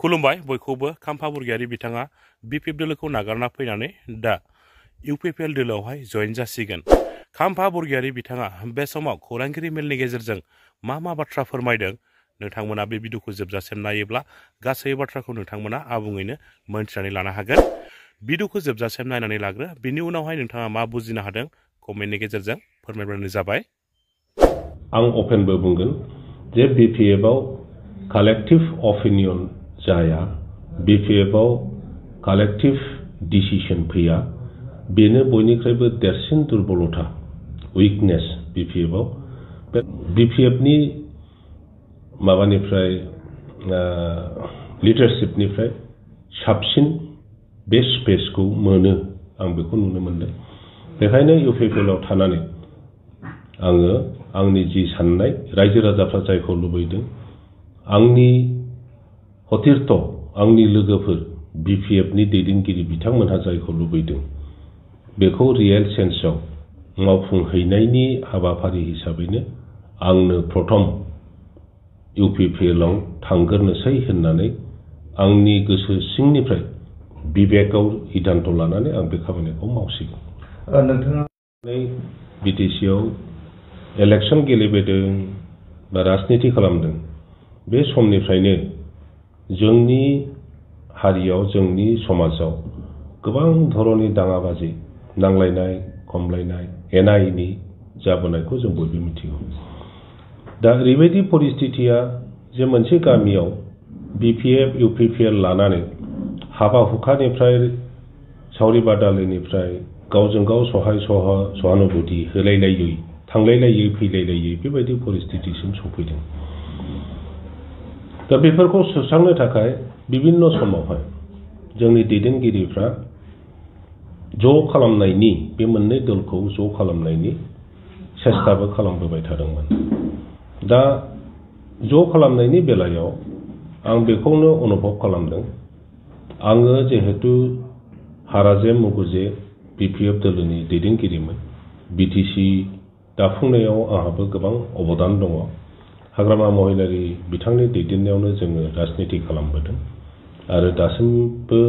खुलुमबाय बयखौबो खाम्फा बरगयारि बिथाङा बिपिएफ दोलोखौ नागारना फैनानै दा इउपिपिएल दोलोआवहाय जयेन जासिगोन। खाम्फा बरगयारि बिथाङा बे समाव खौरांगिरि मेलनि गेजेरजों मा बाथ्रा फोरमायदों नोंथांमोना बे भिडिअखौ जोबजासिम नायोब्ला गासै बाथ्राखौ नोंथांमोना आबुङैनो मोनथिनानै लानो हागोन। भिडिअखौ जोबजासिम नायनानै लाग्रो, बिनि उनावहाय नोंथाङा मा बुजिनो हादों कमेन्टनि गेजेरजों फोरमायब्लानो जाबाय। आं अपेनबो बुंगोन जे बिपिएफआव कालेक्टिभ अपिनियन जाया, बिपिएफआव कालेक्टिभ डिसिसन फैया, बेनो बयनिख्रुइबो देरसिन दुर्बलता, उइकनेस बिपिएफआव। बिपिएफनि माबानिफ्राय लिडारशिपनिफ्राय साबसिन बे स्पेसखौ मोनो, आं बेखौ नुनो मोनदों। बेखायनो इउपिपिएलआव थानानै आङो आंनि जि साननाय, रायजो राजाफ्रा जायखौ लुबैदों, आंनि हथिरथ' आंनि लोगोफोर बिपिएफनि दैदेनगिरि बिथांमोनहा जायखौ लुबैदों, बेखौ रियेल सेन्सआव मावफुंहैनायनि हाबाफारि हिसाबैनो आंनो प्रथम इउपिपिएलआव थांग्रोनोसै होननानै आंनि गोसो सिंनिफ्राय बिबेकआव सिद्धान्त लानानै आं बे खामानिखौ मावसिगोन। नोंथाङा बिटिसिआव इलेक्सन गेलेबोदों बा राजनिति खालामदों, बे समनिफ्रायनो जोंनि हारियाव, जोंनि समाजाव गोबां धरननि दाङाबाजि, नांलायनाय खमलायनाय, एना एनि जाबोनायखौ जों बयबो मिथिगौ। दा ओरैबायदि परिस्थितिया जे मोनसे गामियाव बिपिएफ इउपिपिएल लानानै हाबा हुखानिफ्राय, सावरि बादालिनिफ्राय गावजों गाव सहानुभूति होलायलायै, थांलायलायै फैलायलायै बेबायदि परिस्थितिसिम सफैदों। दा बेफोरखौ सुस्रांनो थाखाय बिभिन्न समावहाय जोंनि दैदेनगिरिफ्रा ज' खालामनायनि, बे मोननै दलखौ ज' खालामनायनि सेस्ताबो खालामबोबाय थादोंमोन। दा ज' खालामनायनि बेलायाव आं बेखौनो अनुभब खालामदों। आङो जिहेतु हाराजे मुगुजे बिपिएफ दोलोनि दैदेनगिरिमोन, बिटिसि दाफुंनायाव आंहाबो गोबां अबदान दङ। हाग्रामा महिलारि बिथांनि दैदेननायावनो जोङो राजनिति खालामबोदों आरो दासिमबो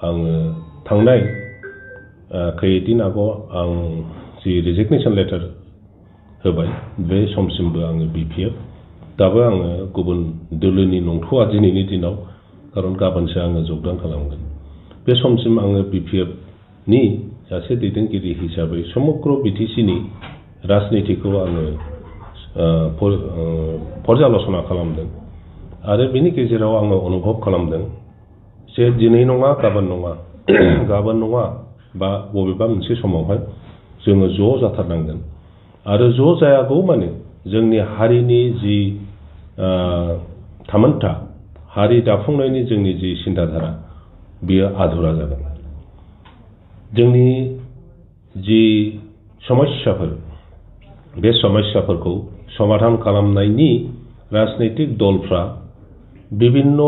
आङो थांनाय खैदिन आगोलाव आं जि रिजिगनेसन लेटार होबाय, बे समसिमबो आङो बिपिएफ, दाबो आङो गुबुन दोलोनि नंथ'आ दिनैनि दिनाव, खारन गाबोनसो आङो जगदान खालामगोन। बे समसिम आङो बिपिएफनि सासे दैदेनगिरि हिसाबै समग्र बिटिसिनि राजनितिखौ आङो पर्यालसना खालामदों आरो बेनि गेजेराव आङो अनुभब खालामदों जे दिनै नङा गाबोन नङा बा बबेबा मोनसे समावहाय जोङो ज' जाथारनांगोन आरो ज' जायागौ माने जोंनि हारिनि जि थामोन्था, हारि दाफुंनायनि जोंनि जि सिन्ताधारा, बियो आधुरा जागोन। जोंनि जि समस्याफोर, बे समस्याफोरखौ समाधान खालामनायनि राजनैतिक दलफ्रा बिभिन्न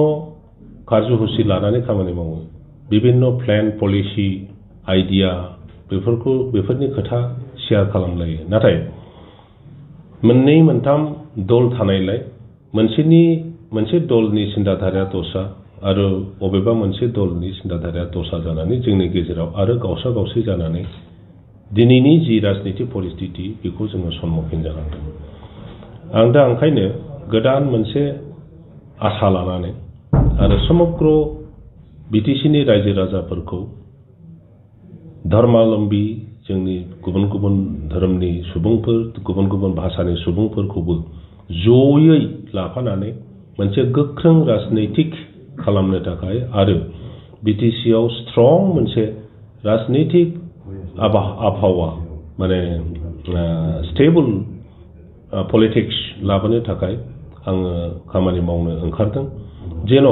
कार्यसुचि लानानै खामानि मावो, बिभिन्न प्लेन, पलिसि, आइडिया, बेफोरनि खोथा शेयार खालामलायो। नाथाय मोननै मोनथाम दल थानायलाय मोनसे दलनि सिन्ताधाराया दस्रा आरो बबेबा मोनसे दलनि सिन्ताधाराया दस्रा जानानै जोंनि गेजेराव आरो गावसा गावसि जानानै दिनैनि जि राजनिति परिस्थिति, बेखौ जोङो सम्मुखीन जानांदों। आं दा ओंखायनो गोदान मोनसे आसा लानानै आरो समग्र बिटिसिनि रायजो राजाफोरखौ, धर्मालम्बी, जोंनि गुबुन गुबुन धोरोमनि सुबुंफोर, गुबुन गुबुन भाषानि सुबुंफोरखौबो जयै लाफानानै मोनसे गोख्रों राजनैतिक खालामनो थाखाय आरो बिटिसिआव स्ट्रं मोनसे राजनैतिक आबहावा, माने स्टेबल पलिटिक्स लाबोनो थाखाय आङो खामानि मावनो ओंखारदों, जेन'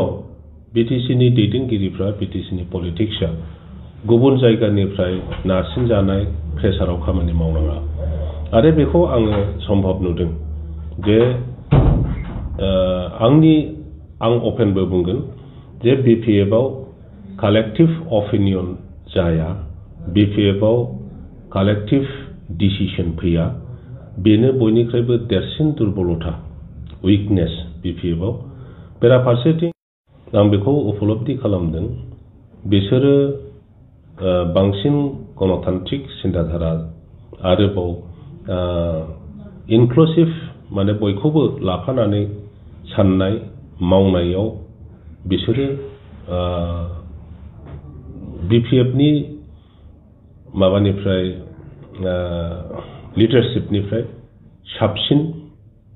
बिटिसिनि दैदेनगिरिफ्रा, बिटिसिनि पलिटिक्सआ गुबुन जायगानिफ्राय नारसिनजानाय प्रेसाराव खामानि मावनाङा। आरो बेखौ आङो सम्भब नुदों जे आं अपेनबो बुंगोन जे बिपिएफआव कालेक्टिभ अपिनियन जाया, बिपिएफआव कालेक्टिभ डिसिसन फैया, बेनो बयनिख्रुइबो देरसिन दुर्बलता, उइकनेस बिपिएफआव। बेराफारसेथिं आं बेखौ उपलब्धि खालामदों बिसोरो बांसिन गणतान्त्रिक सिन्ताधारा आरोबाव इनक्लुसिभ माने बयखौबो लाफानानै साननाय मावनायाव बिसोरो BPFनि माबानिफ्राय लिडारशिपनिफ्राय साबसिन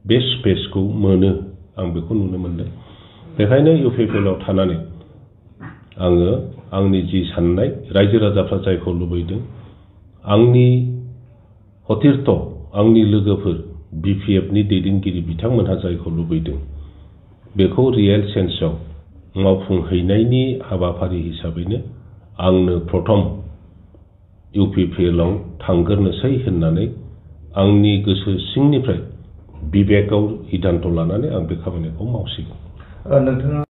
बे स्पेसखौ मोनो आं बेखौ नुनो मोनदों बेखायनो UPPLआव थानानै आङो आंनि जि साननाय रायजो राजाफ्रा जायखौ लुबैदों आंनि हथिरथ आंनि लोगोफोर BPFनि दैदेनगिरि बिथांमोनहा जायखौ लुबैदों बेखौ रियेल सेन्सआव मावफुंहैनायनि हाबाफारि हिसाबैनो आंनो प्रथम UPPLआव थांगोरनोसै होननानै आंनि गोसो सिंनिफ्राय बिबेकआव सिद्धान्त लानानै आं बे खामानिखौ मावसिगोन। नोंथाङा